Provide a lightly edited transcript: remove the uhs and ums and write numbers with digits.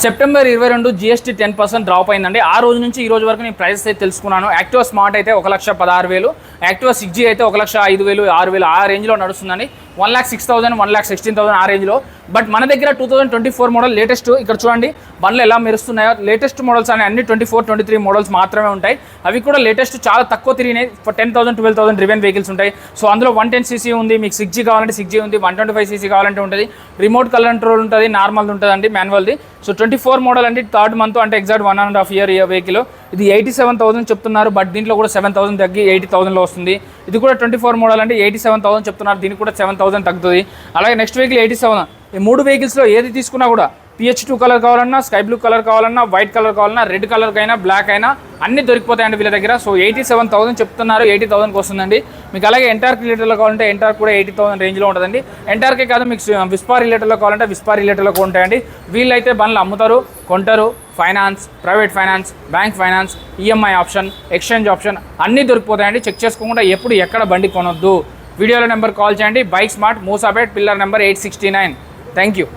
September 22 GST 10% drop అయిందండి. ఆ రోజు నుంచి ఈ రోజు వరకు నేను ప్రైసెస్ అయితే తెలుసుకున్నాను. యాక్టివా స్మార్ట్ అయితే 1,16,000, యాక్టివా 6G అయితే 1,05,000, 6,000 ఆ రేంజ్లో నడుస్తుందండి. 1,06,000, 1,16,000 ఆ రేంజ్లో. బట్ మన దగ్గర 2024 మోడల్ లేటెస్ట్ ఇక్కడ చూడండి బండ్లు ఎలా మెరుస్తున్నాయో. లేటెస్ట్ మోడల్స్ అనే అన్ని 24, 23 మోడల్స్ మాత్రమే ఉంటాయి. అవి కూడా లేటెస్ట్ చాలా తక్కువ తిరిగినాయి. 10,000, 12,000 డ్రివెన్ వెహికల్స్ ఉంటాయి. సో అందులో 110cc ఉంది, మీకు 6G కావాలంటే 6G ఉంది, 125cc కావాలంటే ఉంటుంది, రిమోట్ కంట్రోల్ ఉంటుంది, నార్మల్ది ఉంటుంది అండి, మాన్యువల్ది. సో 24 మోడల్ అండి, థర్డ్ మంత్ అంటే ఎగ్జాక్ట్ 1.5 year వెహికల్. ఇది 87,000 చెప్తున్నారు, బట్ దీంట్లో కూడా 7,000 తగ్గి 80,000లో వస్తుంది. ఇది కూడా 24 మోడల్ అంటే 87,000 చెప్తున్నారు, దీనికి కూడా 7,000 తగ్గుతుంది. అలాగే నెక్స్ట్ వెహికల్ 87. ఈ మూడు వెహికల్స్లో ఏది తీసుకున్నా కూడా PH2 కలర్ కావాలన్నా, స్కై బ్లూ కలర్ కావాలన్నా, వైట్ కలర్ కావాలన్నా, రెడ్ కలర్ అయినా, బ్లాక్ అయినా అన్ని దొరికిపోతాయండి వీళ్ళ దగ్గర. సో 87,000 చెప్తున్నారు, 80,000కి వస్తుందండి. మీకు అలాగే ఎంటార్క్ రిలేటర్లో కావాలంటే ఎంటార్క్ కూడా 80,000 రేంజ్లో ఉంటుందండి. ఎంటార్కే కాదు, మీకు విస్పా రిలేటర్లో కావాలంటే విస్పా రిలేటర్లో ఉంటాయండి. వీళ్ళైతే బండ్లు అమ్ముతారు, కొంటారు, finance, private finance, bank finance, EMI option, exchange option అన్నీ దొరికిపోతాయండి. చెక్ చేసుకోకుండా ఎప్పుడు ఎక్కడ బండి కొనొద్దు. వీడియోలో నెంబర్ కాల్ చేయండి. Bike smart, Moosapet, pillar number 869. Thank you.